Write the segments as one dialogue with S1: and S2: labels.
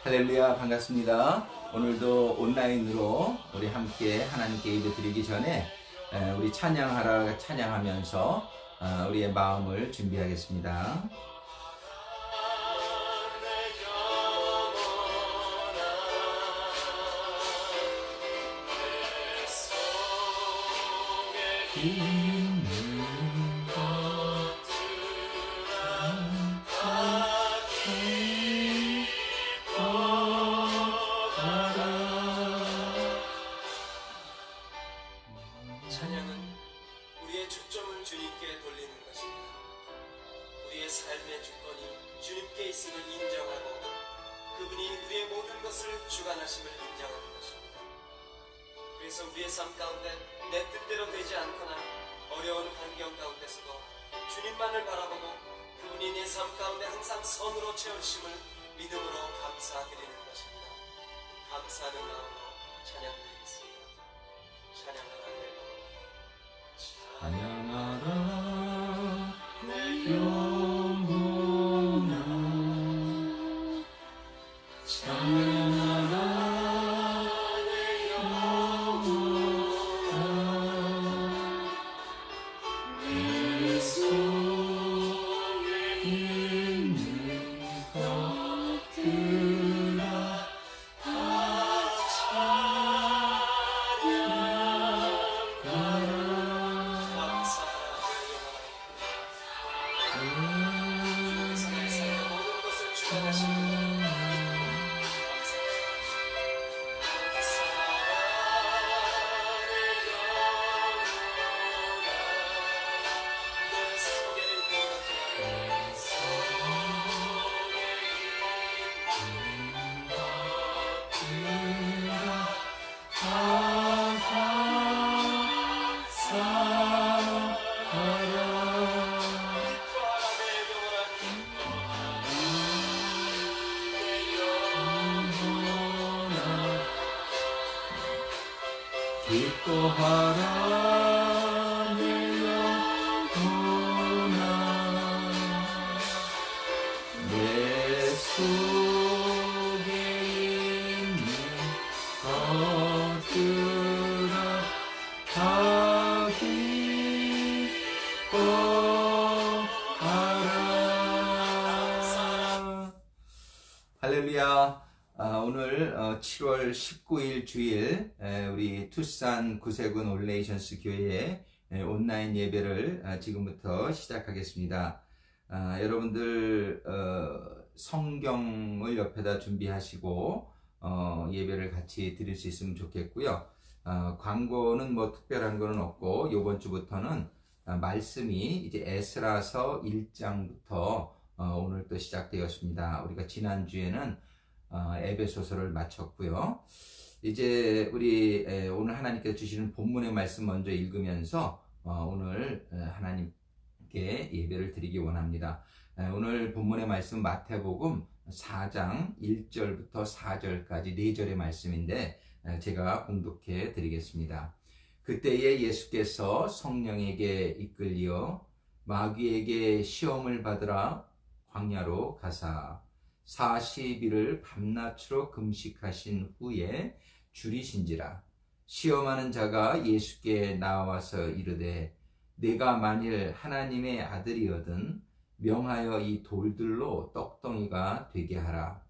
S1: 할렐루야, 반갑습니다. 오늘도 온라인으로 우리 함께 하나님께 예배 드리기 전에 우리 찬양하라 찬양하면서 우리의 마음을 준비하겠습니다.
S2: 찬양은 우리의 초점을 주님께 돌리는 것입니다. 우리의 삶의 주권이 주님께 있음을 인정하고 그분이 우리의 모든 것을 주관하심을 인정하는 것입니다. 그래서 우리의 삶 가운데 내 뜻대로 되지 않거나 어려운 환경 가운데서도 주님만을 바라보고 그분이 내 삶 가운데 항상 선으로 채우심을 믿음으로 감사드리는 것입니다. 감사하는 마음으로 찬양드리겠습니다. 찬양하라 내 영혼아, 찬양하라 내 영혼아, 내 속에 있는 것들아 다 기뻐하라 내 영혼아, 내 속에 있는 것들아 다 기뻐하라. 할렐루야. 오늘 7월 19일 주일 우리 투싼 구세군 올레이션스 교회의 온라인 예배를 지금부터 시작하겠습니다. 여러분들 성경을 옆에다 준비하시고 예배를 같이 드릴 수 있으면 좋겠고요. 광고는 뭐 특별한 거는 없고 이번 주부터는 말씀이 이제 에스라서 1장부터 오늘 또 시작되었습니다. 우리가 지난주에는 에베소서를 마쳤고요. 이제 우리 오늘 하나님께서 주시는 본문의 말씀 먼저 읽으면서 오늘 하나님께 예배를 드리기 원합니다. 오늘 본문의 말씀 마태복음 4장 1절부터 4절까지 4절의 말씀인데 제가 공독해 드리겠습니다. 그때에 예수께서 성령에게 이끌리어 마귀에게 시험을 받으라 광야로 가사 40일을 밤낮으로 금식하신 후에 줄이신지라. 시험하는 자가 예수께 나와서 이르되 내가 만일 하나님의 아들이거든 명하여 이 돌들로 떡덩이가 되게 하라.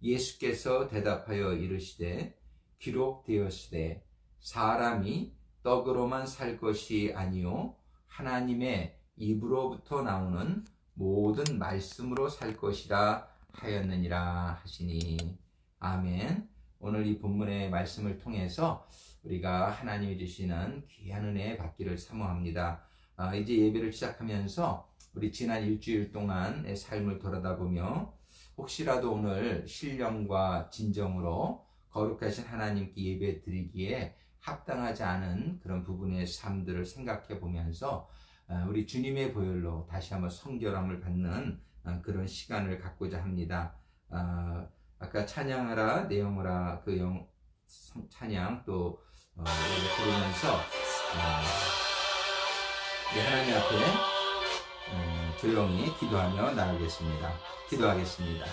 S2: 예수께서 대답하여 이르시되 기록되었으되 사람이 떡으로만 살 것이 아니요 하나님의 입으로부터 나오는 모든 말씀으로 살 것이라 하였느니라 하시니. 아멘. 오늘 이 본문의 말씀을 통해서 우리가 하나님이 주시는 귀한 은혜 받기를 사모합니다. 이제 예배를 시작하면서 우리 지난 일주일 동안의 삶을 돌아다보며 혹시라도 오늘 신령과 진정으로 거룩하신 하나님께 예배 드리기에 합당하지 않은 그런 부분의 삶들을 생각해 보면서 우리 주님의 보혈로 다시 한번 성결함을 받는 그런 시간을 갖고자 합니다. 아까 찬양하라 내 영혼아 그 찬양 또 부르면서 하나님 앞에 조용히 기도하며 나가겠습니다. 기도하겠습니다.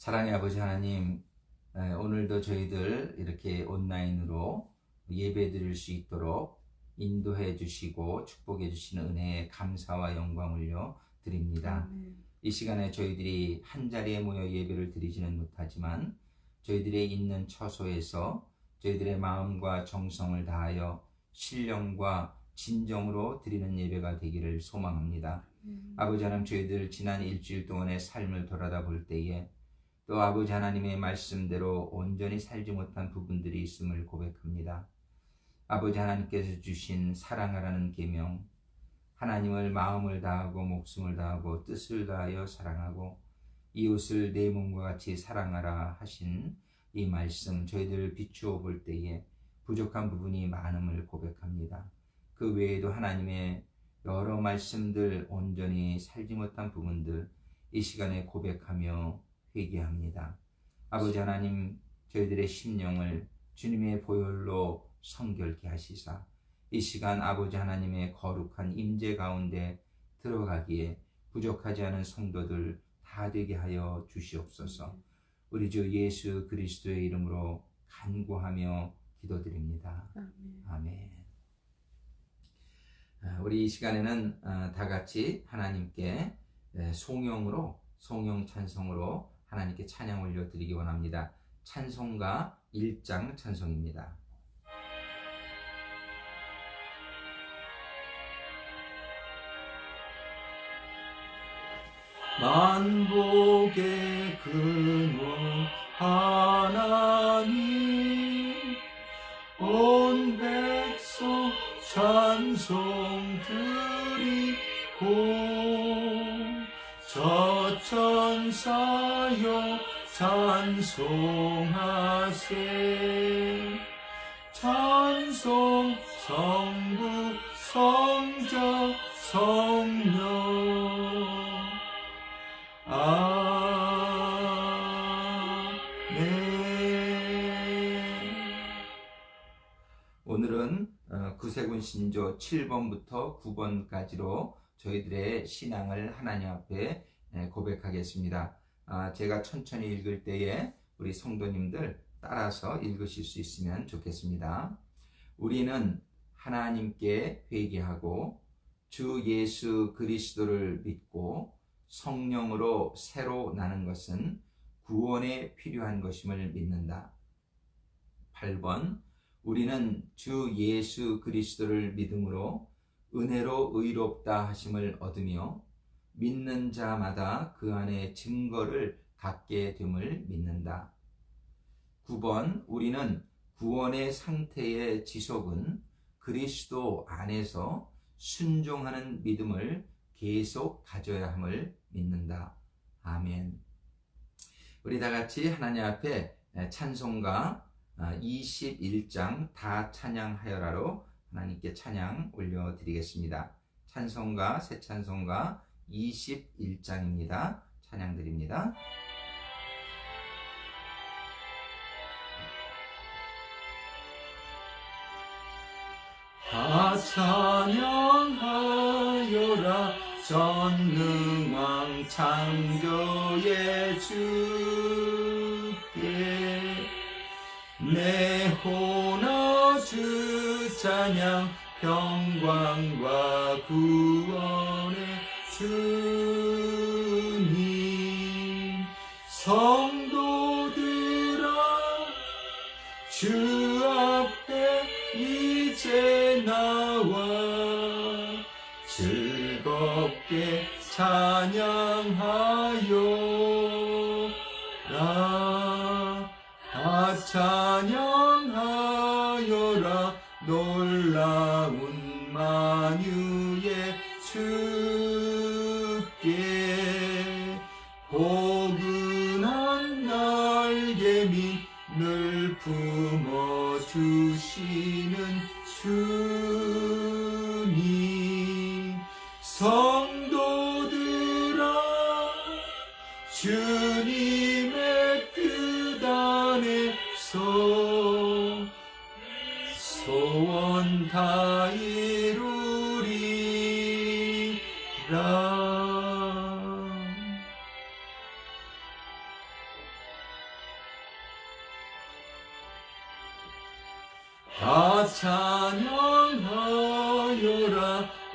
S1: 사랑의 아버지 하나님, 오늘도 저희들 이렇게 온라인으로 예배 드릴 수 있도록 인도해 주시고 축복해 주시는 은혜에 감사와 영광을 드립니다. 이 시간에 저희들이 한자리에 모여 예배를 드리지는 못하지만 저희들의 있는 처소에서 저희들의 마음과 정성을 다하여 신령과 진정으로 드리는 예배가 되기를 소망합니다. 아버지 하나님, 저희들 지난 일주일 동안의 삶을 돌아다 볼 때에 또 아버지 하나님의 말씀대로 온전히 살지 못한 부분들이 있음을 고백합니다. 아버지 하나님께서 주신 사랑하라는 계명, 하나님을 마음을 다하고 목숨을 다하고 뜻을 다하여 사랑하고 이웃을 내 몸과 같이 사랑하라 하신 이 말씀, 저희들 비추어 볼 때에 부족한 부분이 많음을 고백합니다. 그 외에도 하나님의 여러 말씀들, 온전히 살지 못한 부분들 이 시간에 고백하며 회개합니다. 아버지 하나님, 저희들의 심령을 주님의 보혈로 성결케 하시사 이 시간 아버지 하나님의 거룩한 임재 가운데 들어가기에 부족하지 않은 성도들 다 되게 하여 주시옵소서. 우리 주 예수 그리스도의 이름으로 간구하며 기도드립니다. 아멘. 우리 이 시간에는 다 같이 하나님께 송영으로, 송영 찬송으로 하나님께 찬양 올려드리기 원합니다. 찬송가 1장 찬송입니다. 만복의 근원 하나님, 온 백성 찬송 드리고 저천사여 찬송하세. 찬송 성부 성자 성령 오늘은 구세군 신조 7번부터 9번까지로 저희들의 신앙을 하나님 앞에 고백하겠습니다. 제가 천천히 읽을 때에 우리 성도님들 따라서 읽으실 수 있으면 좋겠습니다. 우리는 하나님께 회개하고 주 예수 그리스도를 믿고 성령으로 새로 나는 것은 구원에 필요한 것임을 믿는다. 8번, 우리는 주 예수 그리스도를 믿음으로 은혜로 의롭다 하심을 얻으며 믿는 자마다 그 안에 증거를 갖게 됨을 믿는다. 9번, 우리는 구원의 상태의 지속은 그리스도 안에서 순종하는 믿음을 계속 가져야 함을 믿는다. 아멘. 우리 다 같이 하나님 앞에 찬송가 21장 다 찬양하여라로 하나님께 찬양 올려드리겠습니다. 찬송가, 새 찬송가 21장입니다. 찬양 드립니다. 다 찬양하여라 전능왕 창조의 주께 내 호나 주 찬양 평강과 구원의 주님 성도들아 주 앞에 이제 나와 즐겁게 찬양하여라 다 찬양하여라 놀라운 만유의 주께 포근한 날개미 늘 품어주시는 주님 성도들아 주님의 뜻 안에서 소원 다 이루리라. 다 찬양하여라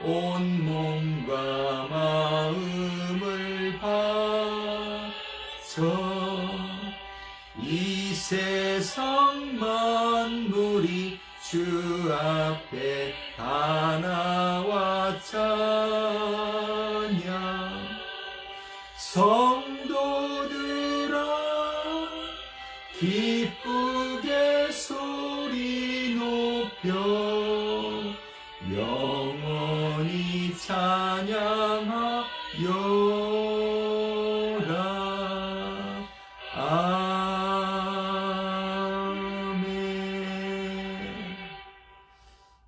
S1: 온 몸과 마음을 바쳐 이 세상 만물이 주 앞에 다 나와 찬양 성도들아 기쁘게 소리 높여 영원히 찬양하여라 아멘.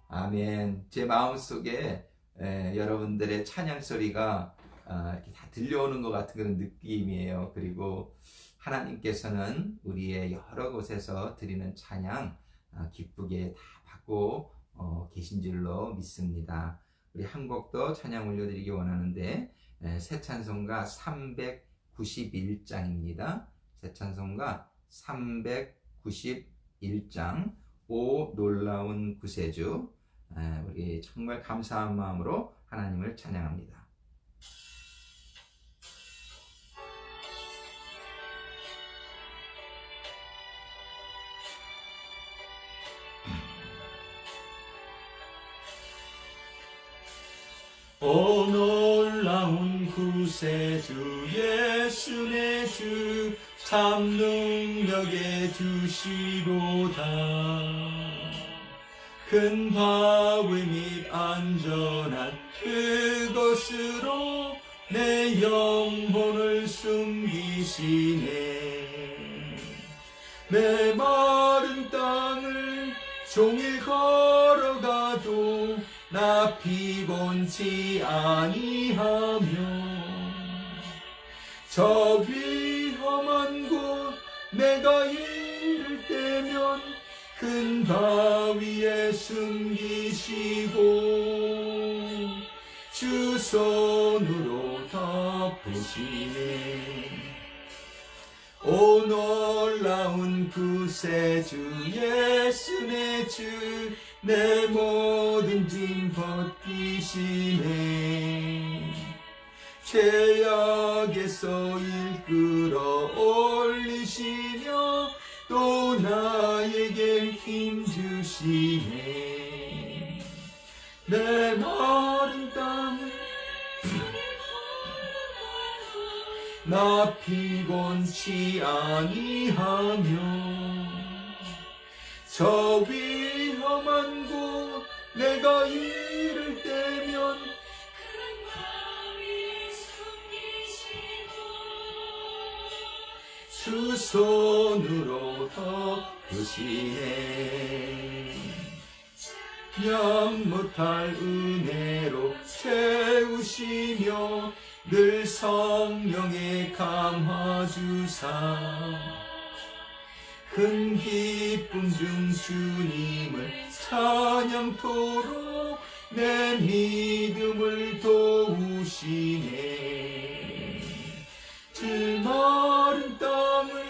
S1: 아멘. 제 마음속에 여러분들의 찬양 소리가 이렇게 다 들려오는 것 같은 그런 느낌이에요. 그리고 하나님께서는 우리의 여러 곳에서 드리는 찬양 기쁘게 다 받고 계신 줄로 믿습니다. 우리 한 곡 더 찬양 올려드리기 원하는데 새 찬송가 391장입니다. 새 찬송가 391장 오 놀라운 구세주. 우리 정말 감사한 마음으로 하나님을 찬양합니다. 오 놀라운 구세주 예수 내 주 참 능력의 주시로다 큰 바위 및 안전한 그곳으로 내 영혼을 숨기시네 내 마른 땅을 종일 걸어가도 나 피곤치 아니하며 저 위험한 곳 내가 이를 때면 큰 바위에 숨기시고 주 손으로 덮으시네 오 놀라운 구세주 예수 내 주 내 모든 짐 벗기시네 죄악에서 이끌어 올리시며 또 나에게 힘 주시네 내 마른 땅을 나 피곤치 아니하며 저 위험한 곳 내가 이를 때면 주 손으로 덮으시네 양 못할 은혜로 채우시며 늘 성령에 감화주사 큰 기쁨 중 주님을 찬양토록 내 믿음을 도우시네 들마른 땅을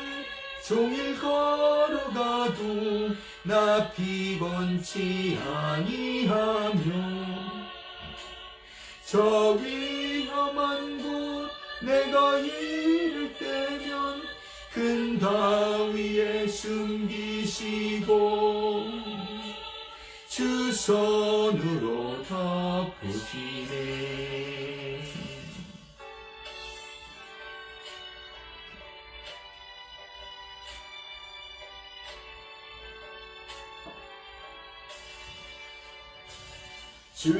S1: 종일 걸어가도 나 피곤치 아니하며 저 위험한 곳 내가 이를 때면 큰 바위에 숨기시고 주 손으로 덮으시네 주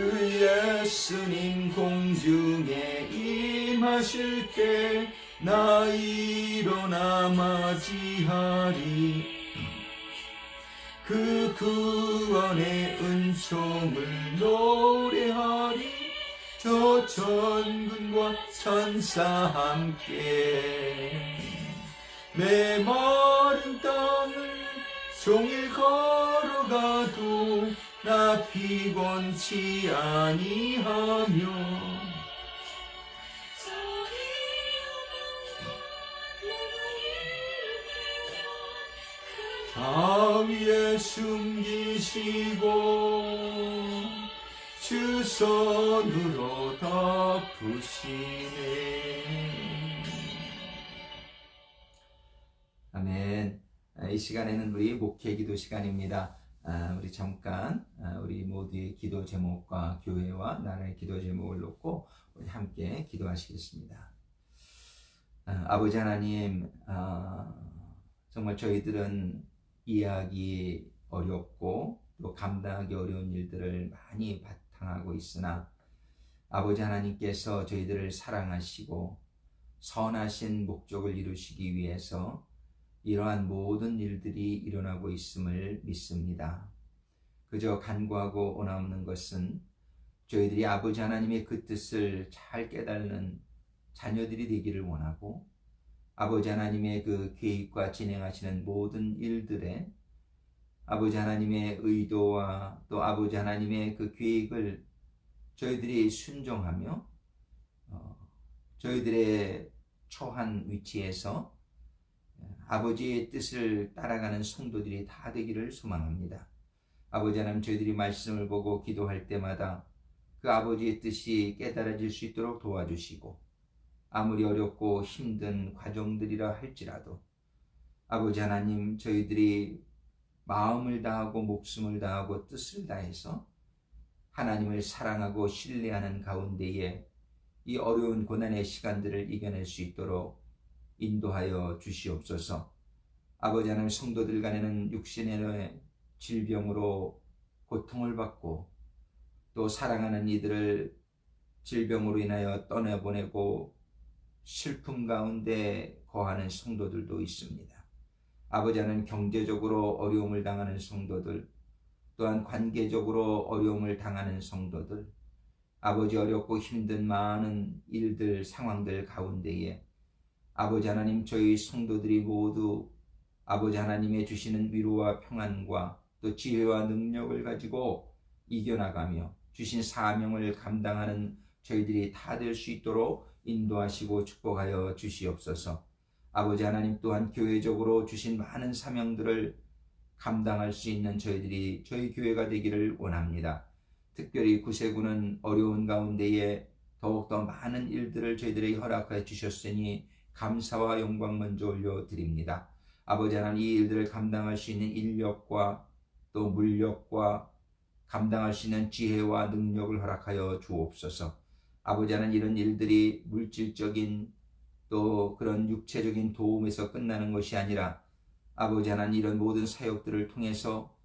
S1: 예수님 공중에 임하실 때 나 일어나 맞이하리 그 구원의 은총을 노래하리 저 천군과 천사 함께 내 마른 땅을 종일 걸어가도 나 피곤치 아니하며 바위에 숨기시고 주 손으로 덮으시네. 아멘. 이 시간에는 우리 목회 기도 시간입니다. 우리 잠깐 우리 모두의 기도 제목과 교회와 나라의 기도 제목을 놓고 우리 함께 기도하시겠습니다. 아버지 하나님, 정말 저희들은 이해하기 어렵고 또 감당하기 어려운 일들을 많이 바탕하고 있으나 아버지 하나님께서 저희들을 사랑하시고 선하신 목적을 이루시기 위해서 이러한 모든 일들이 일어나고 있음을 믿습니다. 그저 간구하고 원하는 것은 저희들이 아버지 하나님의 그 뜻을 잘 깨닫는 자녀들이 되기를 원하고 아버지 하나님의 그 계획과 진행하시는 모든 일들에 아버지 하나님의 의도와 또 아버지 하나님의 그 계획을 저희들이 순종하며 저희들의 처한 위치에서 아버지의 뜻을 따라가는 성도들이 다 되기를 소망합니다. 아버지 하나님, 저희들이 말씀을 보고 기도할 때마다 그 아버지의 뜻이 깨달아질 수 있도록 도와주시고 아무리 어렵고 힘든 과정들이라 할지라도 아버지 하나님, 저희들이 마음을 다하고 목숨을 다하고 뜻을 다해서 하나님을 사랑하고 신뢰하는 가운데에 이 어려운 고난의 시간들을 이겨낼 수 있도록 인도하여 주시옵소서. 아버지 하나님, 성도들 간에는 육신의 질병으로 고통을 받고 또 사랑하는 이들을 질병으로 인하여 떠나보내고 슬픔 가운데 거하는 성도들도 있습니다. 아버지 하나님, 경제적으로 어려움을 당하는 성도들, 또한 관계적으로 어려움을 당하는 성도들, 아버지 어렵고 힘든 많은 일들, 상황들 가운데에 아버지 하나님, 저희 성도들이 모두 아버지 하나님의 주시는 위로와 평안과 또 지혜와 능력을 가지고 이겨나가며 주신 사명을 감당하는 저희들이 다 될 수 있도록 인도하시고 축복하여 주시옵소서. 아버지 하나님, 또한 교회적으로 주신 많은 사명들을 감당할 수 있는 저희 교회가 되기를 원합니다. 특별히 구세군은 어려운 가운데에 더욱더 많은 일들을 저희들에게 허락하여 주셨으니 감사와 영광 먼저 올려드립니다. 아버지 하나님, 이 일들을 감당할 수 있는 인력과 또 물력과 감당할 수 있는 지혜와 능력을 허락하여 주옵소서. 아버지 하나님, 이런 일들이 물질적인 또 그런 육체적인 도움에서 끝나는 것이 아니라 아버지 하나님, 이런 모든 사역들을 통해서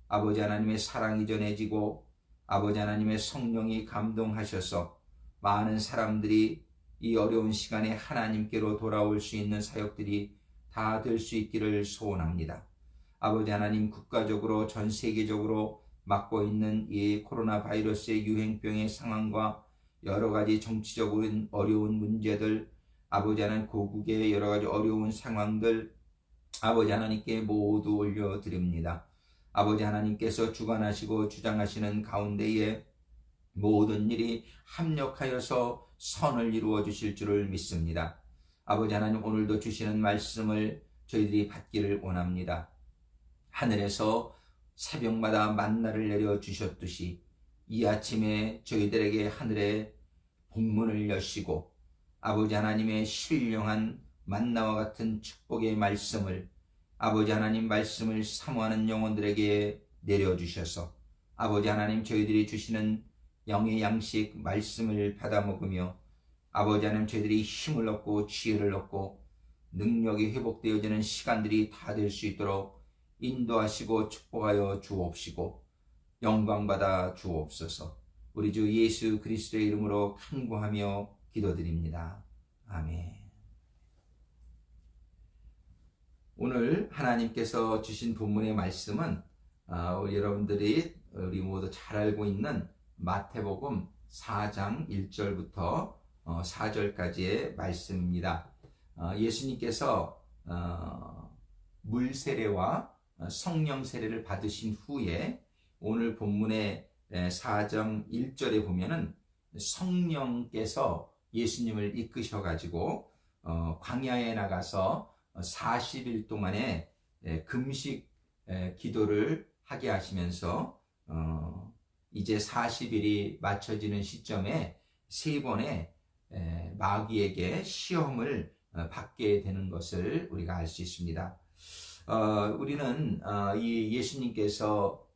S1: 아버지 하나님의 사랑이 전해지고 아버지 하나님의 성령이 감동하셔서 많은 사람들이 이 어려운 시간에 하나님께로 돌아올 수 있는 사역들이 다 될 수 있기를 소원합니다. 아버지 하나님, 국가적으로 전 세계적으로 맡고 있는 이 코로나 바이러스의 유행병의 상황과 여러 가지 정치적으로 어려운 문제들, 아버지 하나님, 고국의 여러 가지 어려운 상황들 아버지 하나님께 모두 올려드립니다. 아버지 하나님께서 주관하시고 주장하시는 가운데에 모든 일이 합력하여서 선을 이루어 주실 줄을 믿습니다. 아버지 하나님, 오늘도 주시는 말씀을 저희들이 받기를 원합니다. 하늘에서 새벽마다 만나를 내려 주셨듯이 이 아침에 저희들에게 하늘의 복문을 여시고 아버지 하나님의 신령한 만나와 같은 축복의 말씀을 아버지 하나님, 말씀을 사모하는 영혼들에게 내려주셔서 아버지 하나님, 저희들이 주시는 영의 양식 말씀을 받아 먹으며 아버지 하나님, 저희들이 힘을 얻고 지혜를 얻고 능력이 회복되어지는 시간들이 다 될 수 있도록 인도하시고 축복하여 주옵시고 영광받아 주옵소서. 우리 주 예수 그리스도의 이름으로 간구하며 기도드립니다. 아멘. 오늘 하나님께서 주신 본문의 말씀은 우리 모두 잘 알고 있는 마태복음 4장 1절부터 4절까지의 말씀입니다. 예수님께서 물 세례와 성령 세례를 받으신 후에 오늘 본문의 4장 1절에 보면은 성령께서 예수님을 이끄셔가지고 광야에 나가서 40일 동안의 금식 기도를 하게 하시면서 이제 40일이 맞춰지는 시점에 세 번의 마귀에게 시험을 받게 되는 것을 우리가 알 수 있습니다. 우리는 이 예수님께서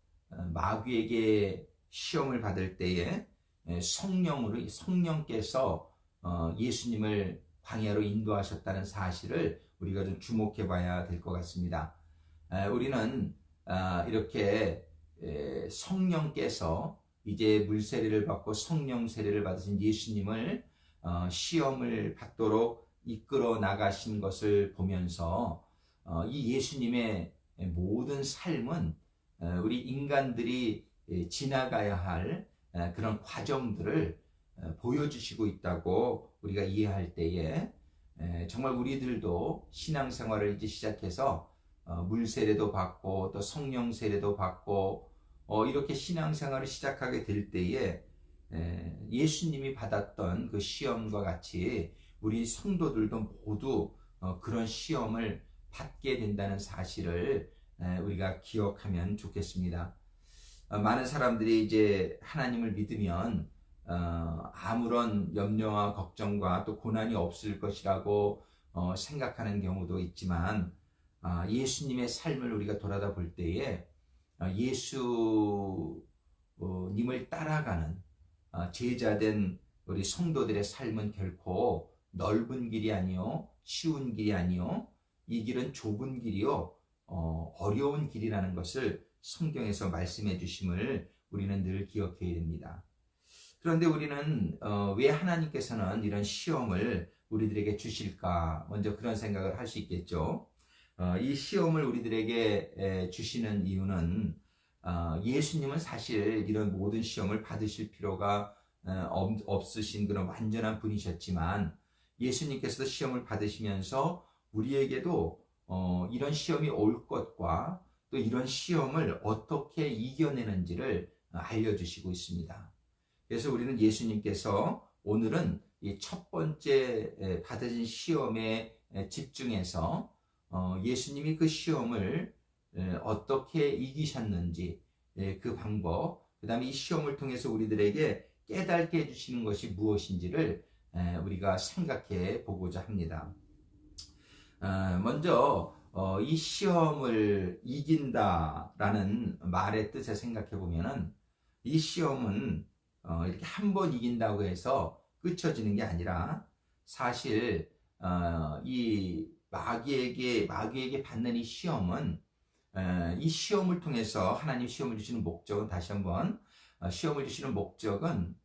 S1: 마귀에게 시험을 받을 때에 성령께서 예수님을 광야로 인도하셨다는 사실을 우리가 좀 주목해 봐야 될 것 같습니다. 우리는 이렇게 성령께서 이제 물세례를 받고 성령 세례를 받으신 예수님을 시험을 받도록 이끌어 나가신 것을 보면서 이 예수님의 모든 삶은 우리 인간들이 지나가야 할 그런 과정들을 보여주시고 있다고 우리가 이해할 때에 정말 우리들도 신앙생활을 이제 시작해서 물세례도 받고 또 성령 세례도 받고 이렇게 신앙생활을 시작하게 될 때에 예수님이 받았던 그 시험과 같이 우리 성도들도 모두 그런 시험을 받게 된다는 사실을 우리가 기억하면 좋겠습니다. 많은 사람들이 이제 하나님을 믿으면 아무런 염려와 걱정과 또 고난이 없을 것이라고 생각하는 경우도 있지만 예수님의 삶을 우리가 돌아다 볼 때에 예수님을 따라가는 제자된 우리 성도들의 삶은 결코 넓은 길이 아니요 쉬운 길이 아니요 이 길은 좁은 길이요 어려운 길이라는 것을 성경에서 말씀해 주심을 우리는 늘 기억해야 됩니다. 그런데 우리는 왜 하나님께서는 이런 시험을 우리들에게 주실까? 먼저 그런 생각을 할 수 있겠죠. 이 시험을 우리들에게 주시는 이유는 예수님은 사실 이런 모든 시험을 받으실 필요가 없으신 그런 완전한 분이셨지만 예수님께서도 시험을 받으시면서 우리에게도 이런 시험이 올 것과 또 이런 시험을 어떻게 이겨내는지를 알려주시고 있습니다. 그래서 우리는 예수님께서 오늘은 이 첫 번째 받으신 시험에 집중해서 예수님이 그 시험을 어떻게 이기셨는지 그 방법, 그 다음에 이 시험을 통해서 우리들에게 깨닫게 해주시는 것이 무엇인지를 우리가 생각해 보고자 합니다. 먼저 이 시험을 이긴다라는 말의 뜻을 생각해 보면은 이 시험은 이렇게 한 번 이긴다고 해서 끝쳐지는 게 아니라 사실 이 마귀에게 받는 이 시험은 이 시험을 통해서 하나님 시험을 주시는 목적은 다시 한번 시험을 주시는 목적은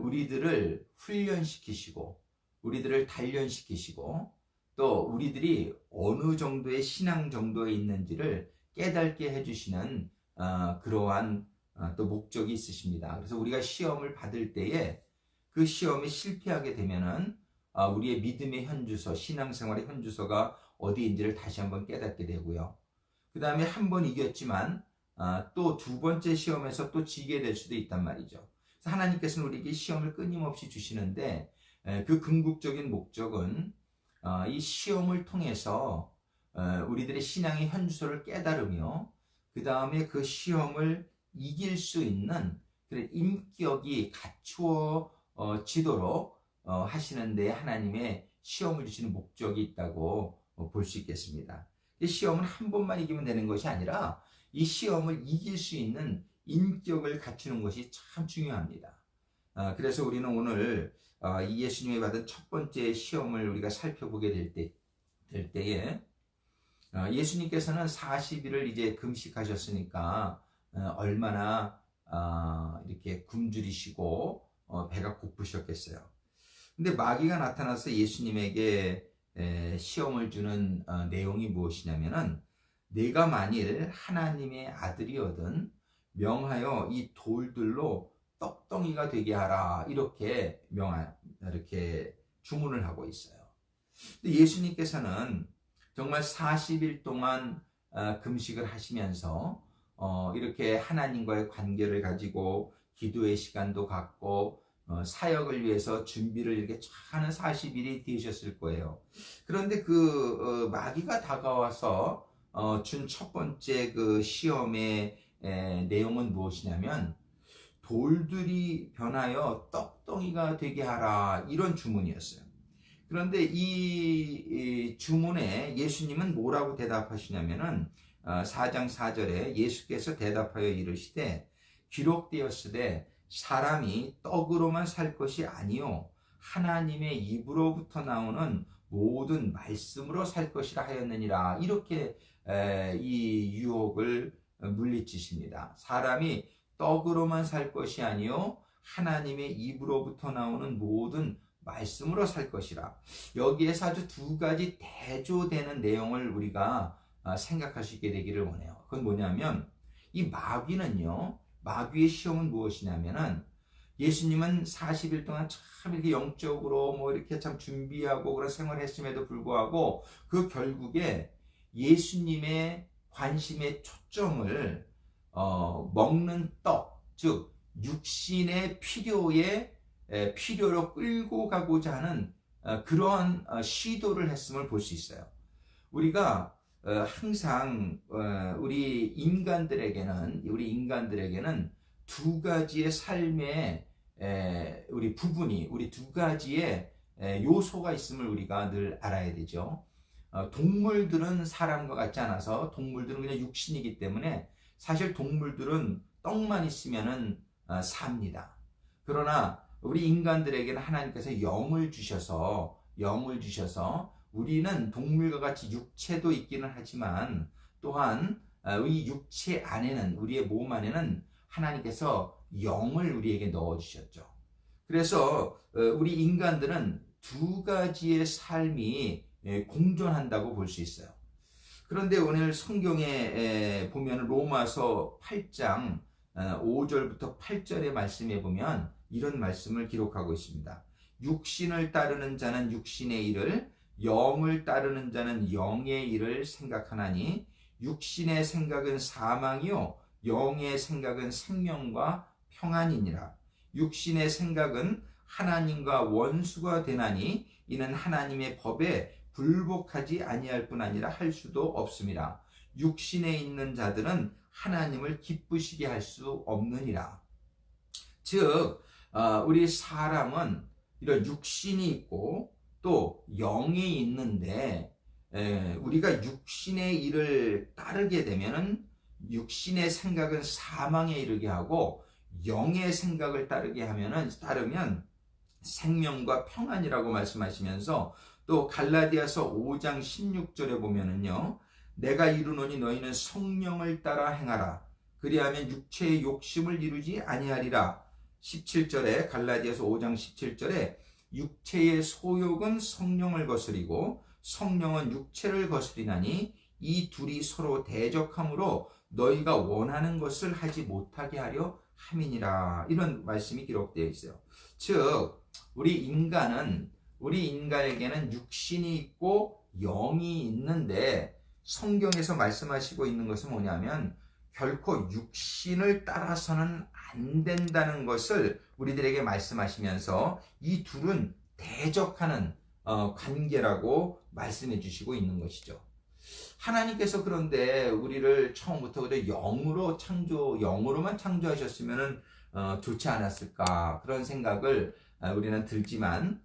S1: 우리들을 훈련시키시고 우리들을 단련시키시고 또 우리들이 어느 정도의 신앙 정도에 있는지를 깨닫게 해주시는 그러한 또 목적이 있으십니다. 그래서 우리가 시험을 받을 때에 그 시험에 실패하게 되면은 우리의 믿음의 현주소, 신앙생활의 현주소가 어디인지를 다시 한번 깨닫게 되고요. 그 다음에 한 번 이겼지만 또 두 번째 시험에서 또 지게 될 수도 있단 말이죠. 그래서 하나님께서는 우리에게 시험을 끊임없이 주시는데 그 궁극적인 목적은 이 시험을 통해서 우리들의 신앙의 현주소를 깨달으며 그 다음에 그 시험을 이길 수 있는 그런 인격이 갖추어지도록 하시는데 하나님의 시험을 주시는 목적이 있다고 볼 수 있겠습니다. 이 시험은 한 번만 이기면 되는 것이 아니라 이 시험을 이길 수 있는 인격을 갖추는 것이 참 중요합니다. 그래서 우리는 오늘 이 예수님이 받은 첫 번째 시험을 우리가 살펴보게 될 때에 예수님께서는 40일을 이제 금식하셨으니까 얼마나 이렇게 굶주리시고 배가 고프셨겠어요. 근데 마귀가 나타나서 예수님에게 시험을 주는 내용이 무엇이냐면은 내가 만일 하나님의 아들이거든 명하여 이 돌들로 떡덩이가 되게 하라 이렇게 주문을 하고 있어요. 근데 예수님께서는 정말 40일 동안 금식을 하시면서 이렇게 하나님과의 관계를 가지고 기도의 시간도 갖고 사역을 위해서 준비를 이렇게 하는 40일이 되셨을 거예요. 그런데 그 마귀가 다가와서 준 첫 번째 그 시험의 내용은 무엇이냐면 돌들이 변하여 떡덩이가 되게 하라, 이런 주문이었어요. 그런데 이 주문에 예수님은 뭐라고 대답하시냐면은 4장 4절에 예수께서 대답하여 이르시되 기록되었으되 사람이 떡으로만 살 것이 아니요 하나님의 입으로부터 나오는 모든 말씀으로 살 것이라 하였느니라. 이렇게 이 유혹을 물리치십니다. 사람이 떡으로만 살 것이 아니요 하나님의 입으로부터 나오는 모든 말씀으로 살 것이라. 여기에서 아주 두 가지 대조되는 내용을 우리가 생각할 수 있게 되기를 원해요. 그건 뭐냐면 이 마귀는요, 마귀의 시험은 무엇이냐면은 예수님은 40일 동안 참 이렇게 영적으로 뭐 이렇게 참 준비하고 그런 생활을 했음에도 불구하고 그 결국에 예수님의 관심의 초점을 먹는 떡, 즉 육신의 필요로 끌고 가고자 하는 그러한 시도를 했음을 볼 수 있어요. 우리가 항상 우리 인간들에게는 두 가지의 삶의 우리 부분이, 우리 두 가지의 요소가 있음을 우리가 늘 알아야 되죠. 동물들은 사람과 같지 않아서 동물들은 그냥 육신이기 때문에 사실 동물들은 떡만 있으면은 삽니다. 그러나 우리 인간들에게는 하나님께서 영을 주셔서 우리는 동물과 같이 육체도 있기는 하지만 또한 이 육체 안에는, 우리의 몸 안에는 하나님께서 영을 우리에게 넣어주셨죠. 그래서 우리 인간들은 두 가지의 삶이 공존한다고 볼 수 있어요. 그런데 오늘 성경에 보면 로마서 8장 5절부터 8절의 말씀에 보면 이런 말씀을 기록하고 있습니다. 육신을 따르는 자는 육신의 일을, 영을 따르는 자는 영의 일을 생각하나니 육신의 생각은 사망이요 영의 생각은 생명과 평안이니라. 육신의 생각은 하나님과 원수가 되나니 이는 하나님의 법에 불복하지 아니할 뿐 아니라 할 수도 없습니다. 육신에 있는 자들은 하나님을 기쁘시게 할 수 없느니라. 즉 우리 사람은 이런 육신이 있고 또 영이 있는데 우리가 육신의 일을 따르게 되면은 육신의 생각은 사망에 이르게 하고 영의 생각을 따르면 생명과 평안이라고 말씀하시면서 또 갈라디아서 5장 16절에 보면은요, 내가 이르노니 너희는 성령을 따라 행하라. 그리하면 육체의 욕심을 이루지 아니하리라. 17절에 갈라디아서 5장 17절에 육체의 소욕은 성령을 거스리고 성령은 육체를 거스리나니 이 둘이 서로 대적함으로 너희가 원하는 것을 하지 못하게 하려 함이니라. 이런 말씀이 기록되어 있어요. 즉 우리 인간에게는 육신이 있고 영이 있는데 성경에서 말씀하시고 있는 것은 뭐냐면 결코 육신을 따라서는 안 된다는 것을 우리들에게 말씀하시면서 이 둘은 대적하는 관계라고 말씀해 주시고 있는 것이죠. 하나님께서 그런데 우리를 처음부터 영으로만 창조하셨으면 좋지 않았을까, 그런 생각을 우리는 들지만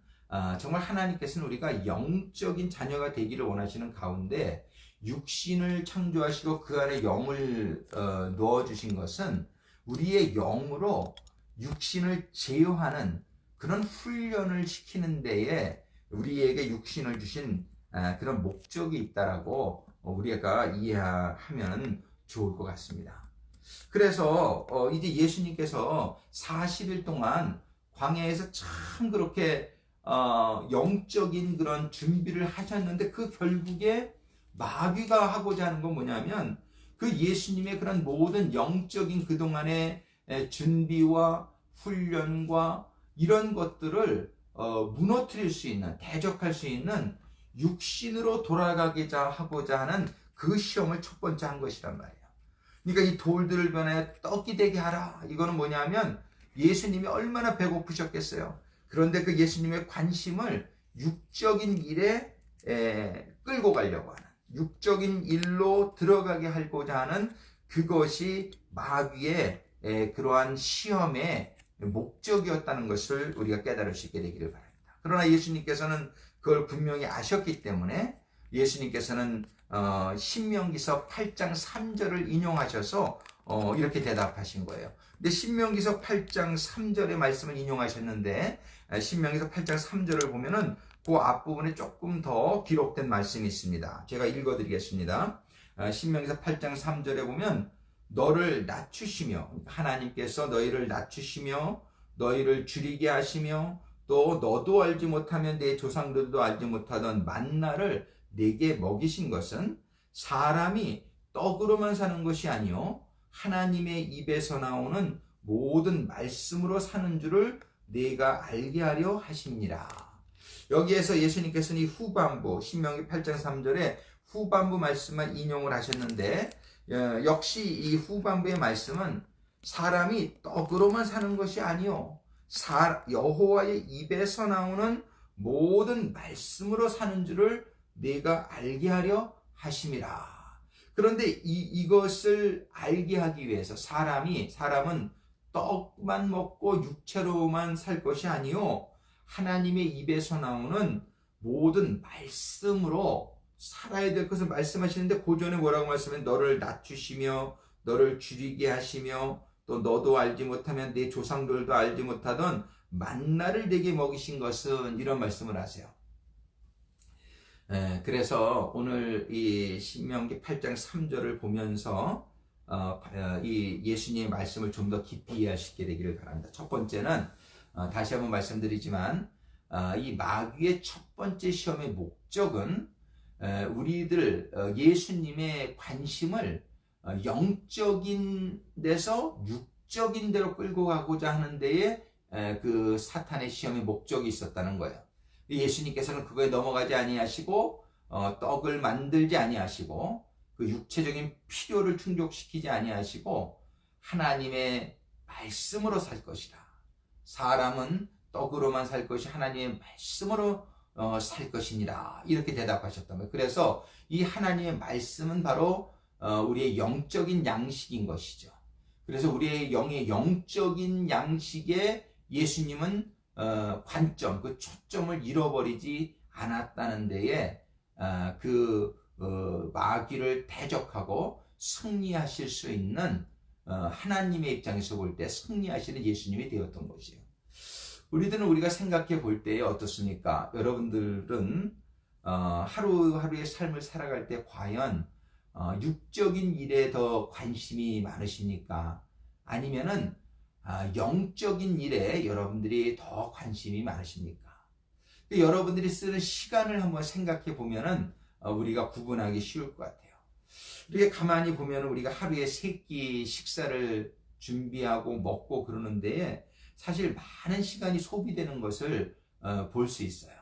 S1: 정말 하나님께서는 우리가 영적인 자녀가 되기를 원하시는 가운데 육신을 창조하시고 그 안에 영을 넣어주신 것은 우리의 영으로 육신을 제어하는 그런 훈련을 시키는 데에 우리에게 육신을 주신 그런 목적이 있다라고 우리가 이해하면 좋을 것 같습니다. 그래서 이제 예수님께서 40일 동안 광야에서 참 그렇게 영적인 그런 준비를 하셨는데 그 결국에 마귀가 하고자 하는 건 뭐냐면 그 예수님의 그런 모든 영적인 그동안의 준비와 훈련과 이런 것들을 무너뜨릴 수 있는, 대적할 수 있는 육신으로 돌아가고자 하고자 하는 그 시험을 첫 번째 한 것이란 말이에요. 그러니까 이 돌들을 변하여 떡이 되게 하라. 이거는 뭐냐면 예수님이 얼마나 배고프셨겠어요. 그런데 그 예수님의 관심을 육적인 일에 끌고 가려고 하는, 육적인 일로 들어가게 하고자 하는 그것이 마귀의 그러한 시험의 목적이었다는 것을 우리가 깨달을 수 있게 되기를 바랍니다. 그러나 예수님께서는 그걸 분명히 아셨기 때문에 예수님께서는 신명기서 8장 3절을 인용하셔서 이렇게 대답하신 거예요. 근데 신명기서 8장 3절의 말씀을 인용하셨는데 신명기서 8장 3절을 보면은 그 앞부분에 조금 더 기록된 말씀이 있습니다. 제가 읽어드리겠습니다. 신명기서 8장 3절에 보면 너를 낮추시며, 하나님께서 너희를 낮추시며 너희를 줄이게 하시며 또 너도 알지 못하면 내 조상들도 알지 못하던 만나를 내게 먹이신 것은 사람이 떡으로만 사는 것이 아니요 하나님의 입에서 나오는 모든 말씀으로 사는 줄을 내가 알게 하려 하십니다. 여기에서 예수님께서는 이 후반부 신명기 8장 3절에 후반부 말씀만 인용을 하셨는데 역시 이 후반부의 말씀은 사람이 떡으로만 사는 것이 아니요 여호와의 입에서 나오는 모든 말씀으로 사는 줄을 내가 알게 하려 하심이라. 그런데 이것을 알게 하기 위해서 사람은 떡만 먹고 육체로만 살 것이 아니요 하나님의 입에서 나오는 모든 말씀으로 살아야 될 것을 말씀하시는데 고전에 뭐라고 말씀하면 너를 낮추시며 너를 줄이게 하시며 또 너도 알지 못하면 내 조상들도 알지 못하던 만나를 내게 먹이신 것은 이런 말씀을 하세요. 그래서 오늘 이 신명기 8장 3절을 보면서 이 예수님의 말씀을 좀 더 깊이 이해할 수 있게 되기를 바랍니다. 첫 번째는 다시 한번 말씀드리지만 이 마귀의 첫 번째 시험의 목적은 우리들 예수님의 관심을 영적인 데서 육적인 데로 끌고 가고자 하는 데에 그 사탄의 시험의 목적이 있었다는 거예요. 예수님께서는 그거에 넘어가지 아니하시고 떡을 만들지 아니하시고 그 육체적인 필요를 충족시키지 아니하시고 하나님의 말씀으로 살 것이다. 사람은 떡으로만 살 것이 하나님의 말씀으로 살 것이니라. 이렇게 대답하셨단 말이에요. 그래서 이 하나님의 말씀은 바로 우리의 영적인 양식인 것이죠. 그래서 우리의 영의 영적인 양식에 예수님은 관점, 그 초점을 잃어버리지 않았다는 데에 마귀를 대적하고 승리하실 수 있는 하나님의 입장에서 볼 때 승리하시는 예수님이 되었던 것이에요. 우리가 생각해 볼 때 어떻습니까? 여러분들은 하루하루의 삶을 살아갈 때 과연 육적인 일에 더 관심이 많으십니까? 아니면은 영적인 일에 여러분들이 더 관심이 많으십니까? 여러분들이 쓰는 시간을 한번 생각해 보면은 우리가 구분하기 쉬울 것 같아요. 이렇게 가만히 보면 우리가 하루에 3끼 식사를 준비하고 먹고 그러는데 사실 많은 시간이 소비되는 것을 볼 수 있어요.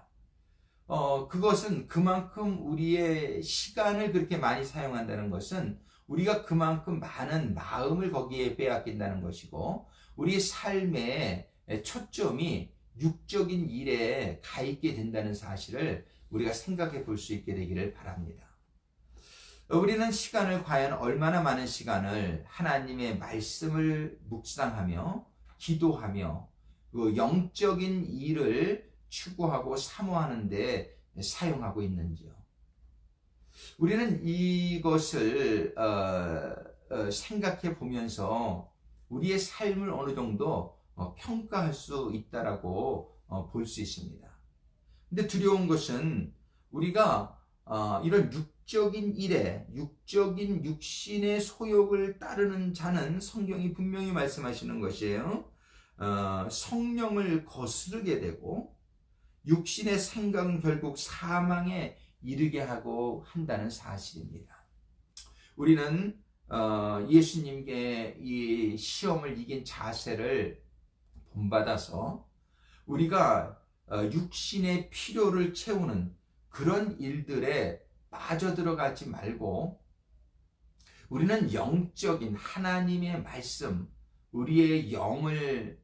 S1: 그것은 그만큼 우리의 시간을 그렇게 많이 사용한다는 것은 우리가 그만큼 많은 마음을 거기에 빼앗긴다는 것이고 우리 삶의 초점이 육적인 일에 가 있게 된다는 사실을 우리가 생각해 볼 수 있게 되기를 바랍니다. 우리는 시간을 과연 얼마나 많은 시간을 하나님의 말씀을 묵상하며 기도하며 그 영적인 일을 추구하고 사모하는 데 사용하고 있는지요. 우리는 이것을 생각해 보면서 우리의 삶을 어느 정도 평가할 수 있다라고 볼 수 있습니다. 근데 두려운 것은 우리가 이런 육적인 일에 육적인 육신의 소욕을 따르는 자는 성경이 분명히 말씀하시는 것이에요. 성령을 거스르게 되고 육신의 생각은 결국 사망에 이르게 하고 한다는 사실입니다. 우리는 예수님께 이 시험을 이긴 자세를 본받아서 우리가 육신의 필요를 채우는 그런 일들에 빠져들어가지 말고 우리는 영적인 하나님의 말씀, 우리의 영을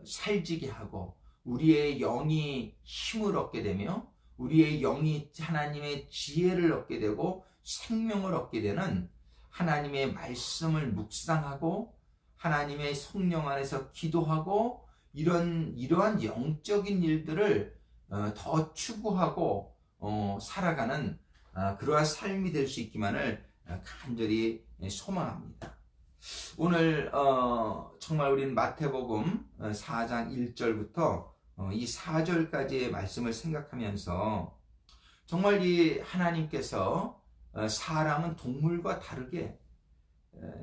S1: 살지게 하고 우리의 영이 힘을 얻게 되며 우리의 영이 하나님의 지혜를 얻게 되고 생명을 얻게 되는 하나님의 말씀을 묵상하고 하나님의 성령 안에서 기도하고 이러한 영적인 일들을 더 추구하고 살아가는 그러한 삶이 될 수 있기만을 간절히 소망합니다. 오늘 정말 우리는 마태복음 4장 1절부터 이 4절까지의 말씀을 생각하면서 정말 이 하나님께서 사람은 동물과 다르게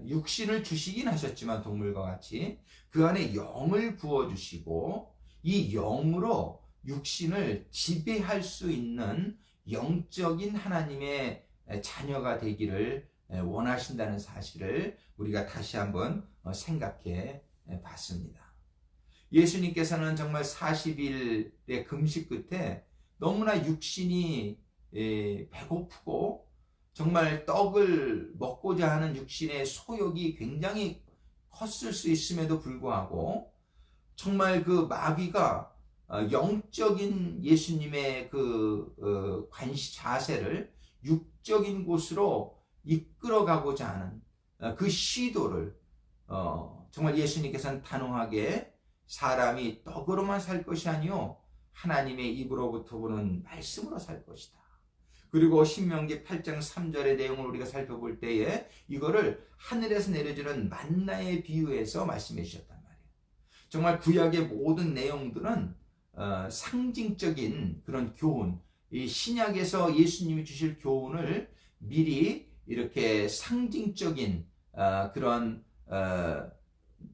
S1: 육신을 주시긴 하셨지만 동물과 같이 그 안에 영을 부어주시고 이 영으로 육신을 지배할 수 있는 영적인 하나님의 자녀가 되기를 원하신다는 사실을 우리가 다시 한번 생각해 봤습니다. 예수님께서는 정말 40일의 금식 끝에 너무나 육신이 배고프고 정말 떡을 먹고자 하는 육신의 소욕이 굉장히 컸을 수 있음에도 불구하고 정말 그 마귀가 영적인 예수님의 그 관시 자세를 육적인 곳으로 이끌어가고자 하는 그 시도를 정말 예수님께서는 단호하게 사람이 떡으로만 살 것이 아니요 하나님의 입으로부터 보는 말씀으로 살 것이다. 그리고 신명기 8장 3절의 내용을 우리가 살펴볼 때에 이거를 하늘에서 내려주는 만나에 비유해서 말씀해 주셨단 말이에요. 정말 구약의 모든 내용들은 상징적인 그런 교훈, 이 신약에서 예수님이 주실 교훈을 미리 이렇게 상징적인 그런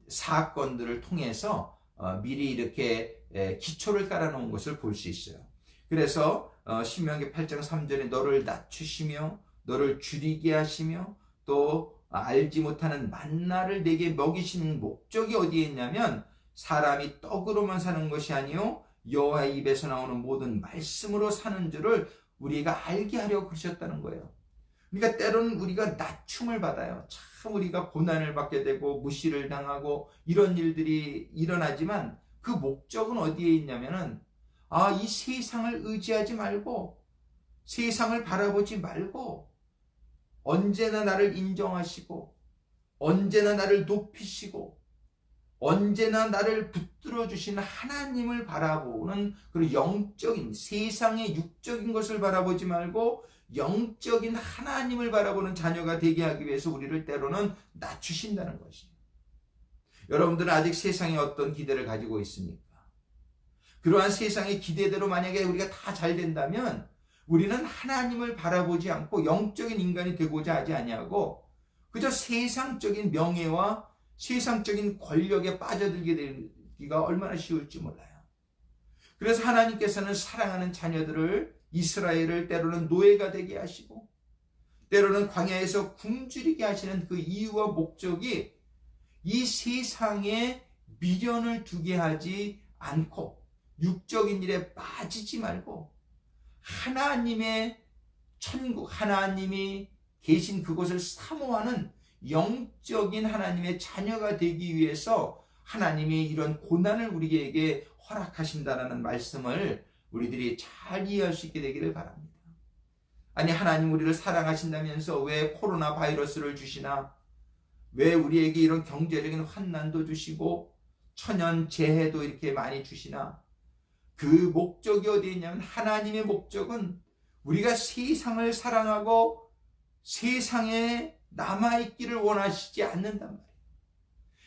S1: 사건들을 통해서 미리 이렇게 기초를 깔아놓은 것을 볼 수 있어요. 그래서 신명기 8장 3절에 너를 낮추시며 너를 줄이게 하시며 또 알지 못하는 만나를 내게 먹이시는 목적이 어디에 있냐면 사람이 떡으로만 사는 것이 아니요 여호와의 입에서 나오는 모든 말씀으로 사는 줄을 우리가 알게 하려고 그러셨다는 거예요. 그러니까 때로는 우리가 낮춤을 받아요. 참 우리가 고난을 받게 되고 무시를 당하고 이런 일들이 일어나지만 그 목적은 어디에 있냐면은 이 세상을 의지하지 말고 세상을 바라보지 말고 언제나 나를 인정하시고 언제나 나를 높이시고 언제나 나를 붙들어 주시는 하나님을 바라보는 그런 영적인 세상의 육적인 것을 바라보지 말고 영적인 하나님을 바라보는 자녀가 되게 하기 위해서 우리를 때로는 낮추신다는 것이에요. 여러분들은 아직 세상에 어떤 기대를 가지고 있습니까? 그러한 세상의 기대대로 만약에 우리가 다 잘 된다면 우리는 하나님을 바라보지 않고 영적인 인간이 되고자 하지 아니하고 그저 세상적인 명예와 세상적인 권력에 빠져들게 되기가 얼마나 쉬울지 몰라요. 그래서 하나님께서는 사랑하는 자녀들을 이스라엘을 때로는 노예가 되게 하시고 때로는 광야에서 굶주리게 하시는 그 이유와 목적이 이 세상에 미련을 두게 하지 않고 육적인 일에 빠지지 말고 하나님의 천국, 하나님이 계신 그곳을 사모하는 영적인 하나님의 자녀가 되기 위해서 하나님이 이런 고난을 우리에게 허락하신다라는 말씀을 우리들이 잘 이해할 수 있게 되기를 바랍니다. 아니 하나님 우리를 사랑하신다면서 왜 코로나 바이러스를 주시나? 왜 우리에게 이런 경제적인 환난도 주시고 천연재해도 이렇게 많이 주시나? 그 목적이 어디에 있냐면 하나님의 목적은 우리가 세상을 사랑하고 세상에 남아있기를 원하시지 않는단 말이에요.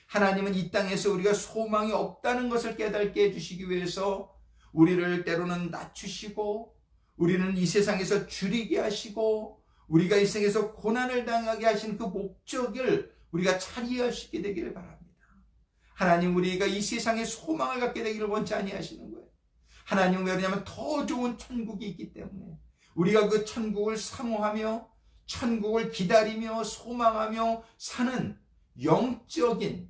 S1: 하나님은 이 땅에서 우리가 소망이 없다는 것을 깨닫게 해주시기 위해서 우리를 때로는 낮추시고 우리는 이 세상에서 줄이게 하시고 우리가 이 세상에서 고난을 당하게 하신 그 목적을 우리가 잘 이해할 수 있게 되기를 바랍니다. 하나님 우리가 이 세상에 소망을 갖게 되기를 원치 아니하시는 거예요. 하나님은 왜 그러냐면 더 좋은 천국이 있기 때문에 우리가 그 천국을 사모하며 천국을 기다리며 소망하며 사는 영적인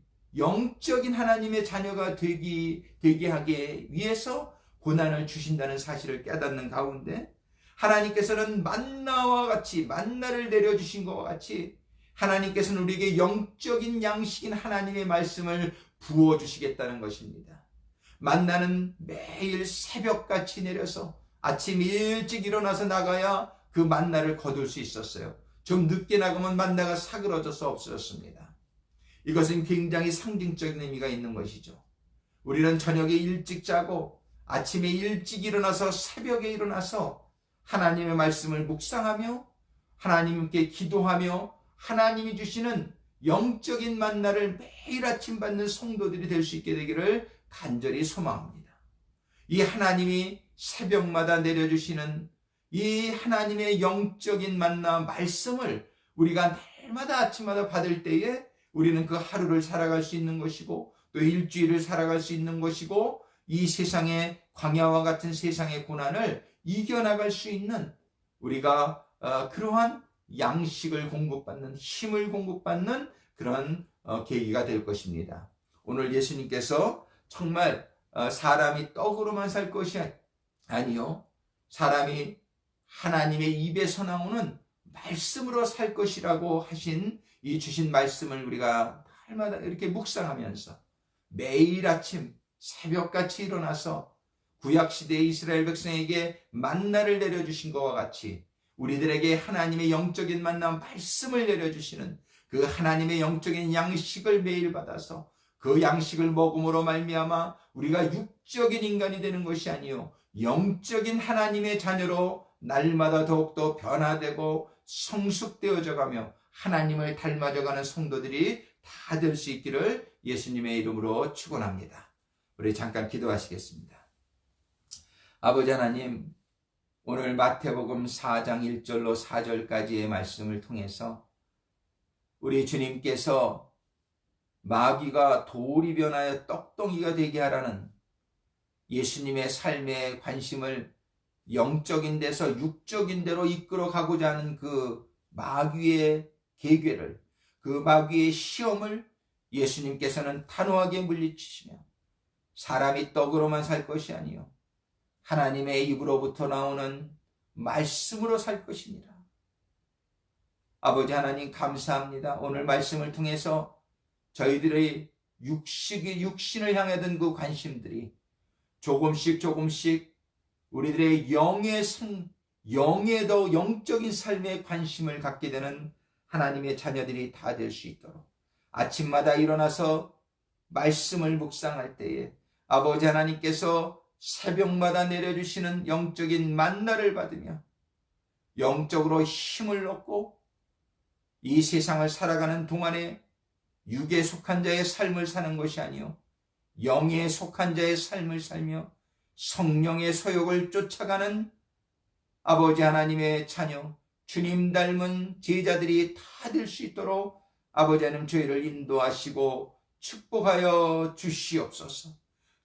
S1: 하나님의 자녀가 되게 하기 위해서 고난을 주신다는 사실을 깨닫는 가운데 하나님께서는 만나와 같이 만나를 내려주신 것과 같이 하나님께서는 우리에게 영적인 양식인 하나님의 말씀을 부어주시겠다는 것입니다. 만나는 매일 새벽같이 내려서 아침 일찍 일어나서 나가야 그 만나를 거둘 수 있었어요. 좀 늦게 나가면 만나가 사그러져서 없어졌습니다. 이것은 굉장히 상징적인 의미가 있는 것이죠. 우리는 저녁에 일찍 자고 아침에 일찍 일어나서 새벽에 일어나서 하나님의 말씀을 묵상하며 하나님께 기도하며 하나님이 주시는 영적인 만나를 매일 아침 받는 성도들이 될 수 있게 되기를 간절히 소망합니다. 이 하나님이 새벽마다 내려주시는 이 하나님의 영적인 만나 말씀을 우리가 날마다 아침마다 받을 때에 우리는 그 하루를 살아갈 수 있는 것이고 또 일주일을 살아갈 수 있는 것이고 이 세상의 광야와 같은 세상의 고난을 이겨나갈 수 있는 우리가 그러한 양식을 공급받는 힘을 공급받는 그런 계기가 될 것입니다. 오늘 예수님께서 정말 사람이 떡으로만 살 것이 아니요 사람이 하나님의 입에서 나오는 말씀으로 살 것이라고 하신 이 주신 말씀을 우리가 날마다 이렇게 묵상하면서 매일 아침 새벽같이 일어나서 구약시대의 이스라엘 백성에게 만나를 내려주신 것과 같이 우리들에게 하나님의 영적인 만나 말씀을 내려주시는 그 하나님의 영적인 양식을 매일 받아서 그 양식을 먹음으로 말미암아 우리가 육적인 인간이 되는 것이 아니요 영적인 하나님의 자녀로 날마다 더욱더 변화되고 성숙되어져 가며 하나님을 닮아져가는 성도들이 다 될 수 있기를 예수님의 이름으로 축원합니다. 우리 잠깐 기도하시겠습니다. 아버지 하나님, 오늘 마태복음 4장 1절로 4절까지의 말씀을 통해서 우리 주님께서 마귀가 돌이 변하여 떡덩이가 되게 하라는 예수님의 삶의 관심을 영적인 데서 육적인 데로 이끌어 가고자 하는 그 마귀의 계궤를, 그 마귀의 시험을 예수님께서는 단호하게 물리치시며 사람이 떡으로만 살 것이 아니요 하나님의 입으로부터 나오는 말씀으로 살 것입니다. 아버지 하나님 감사합니다. 오늘 말씀을 통해서 저희들의 육신을 향하던 그 관심들이 조금씩 우리들의 영의 더 영적인 삶에 관심을 갖게 되는 하나님의 자녀들이 다 될 수 있도록 아침마다 일어나서 말씀을 묵상할 때에 아버지 하나님께서 새벽마다 내려주시는 영적인 만나를 받으며 영적으로 힘을 얻고 이 세상을 살아가는 동안에 육에 속한 자의 삶을 사는 것이 아니요 영에 속한 자의 삶을 살며 성령의 소욕을 쫓아가는 아버지 하나님의 자녀 주님 닮은 제자들이 다 될 수 있도록 아버지 하나님 저희를 인도하시고 축복하여 주시옵소서.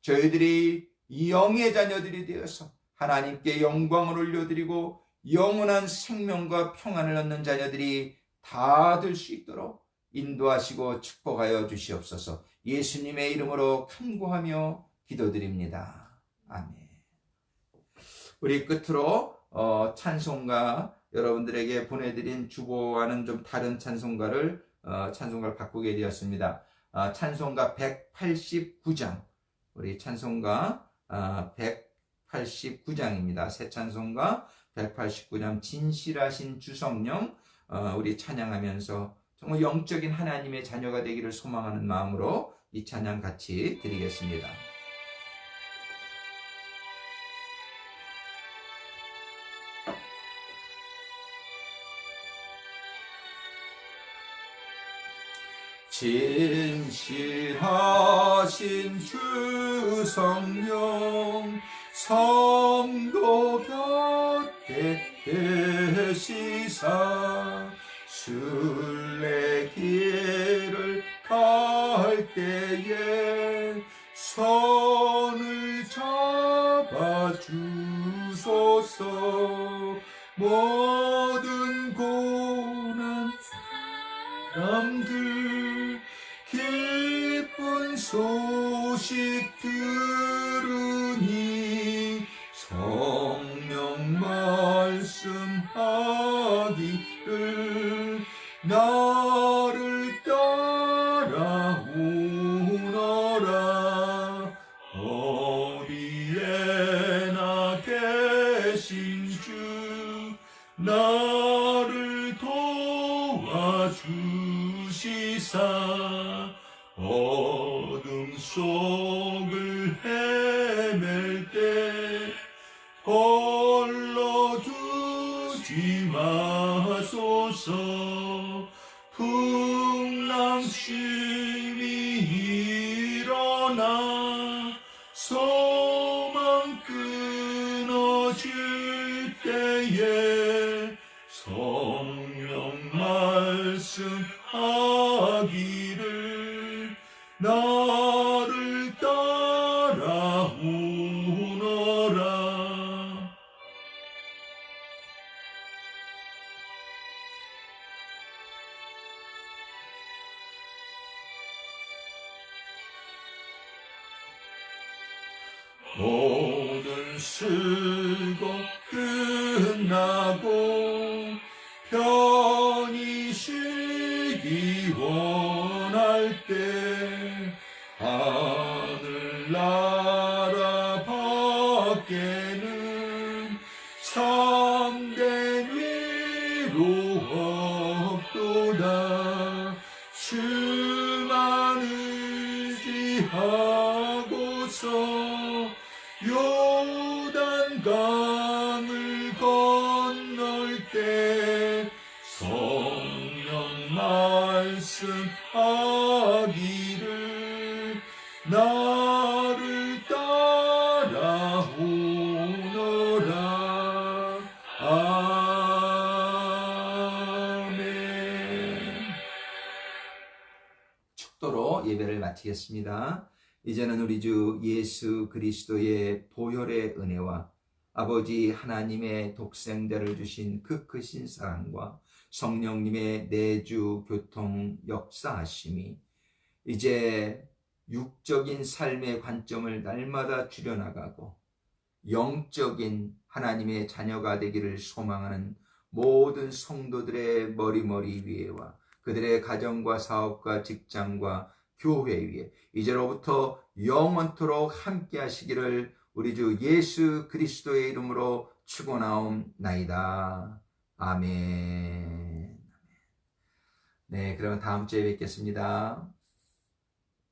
S1: 저희들이 영의 자녀들이 되어서 하나님께 영광을 올려드리고 영원한 생명과 평안을 얻는 자녀들이 다 될 수 있도록 인도하시고 축복하여 주시옵소서. 예수님의 이름으로 간구하며 기도드립니다. 아멘. 우리 끝으로 찬송가 여러분들에게 보내드린 주보와는 좀 다른 찬송가를 바꾸게 되었습니다. 찬송가 189장 우리 찬송가 189장입니다. 새 찬송가 189장 진실하신 주성령 우리 찬양하면서 정말 영적인 하나님의 자녀가 되기를 소망하는 마음으로 이 찬양 같이 드리겠습니다. 진실하신 주 성령 성도 곁에 계시사 순례길을 갈 때에 손을 잡아 주소서. 모든 고난 사람들 기쁜 소식 들으니 성령 말씀하기를 나를 따라오너라. 어디에나
S3: 속을 헤맬 때 홀로 두지 마소서. 풍랑심이 일어나 소망 끊어질 때에 성령 말씀하기를 나를 따라오너라. 모든 수고 끝나고 편히 쉬기 원할 때 하늘나라 밖에는 참된 위로 없도다. 주만 의지하고서 요단강을 건널 때 성령 말씀하기를 나를 따라오너라. 아멘.
S1: 축도로 예배를 마치겠습니다. 이제는 우리 주 예수 그리스도의 보혈의 은혜와 아버지 하나님의 독생자를 주신 그 크신 사랑과 성령님의 내주 교통 역사하심이 이제 육적인 삶의 관점을 날마다 줄여나가고 영적인 하나님의 자녀가 되기를 소망하는 모든 성도들의 머리 위에와 그들의 가정과 사업과 직장과 교회 위에 이제로부터 영원토록 함께 하시기를 우리 주 예수 그리스도의 이름으로 축원하옵나이다. 아멘. 네, 그럼 다음 주에 뵙겠습니다.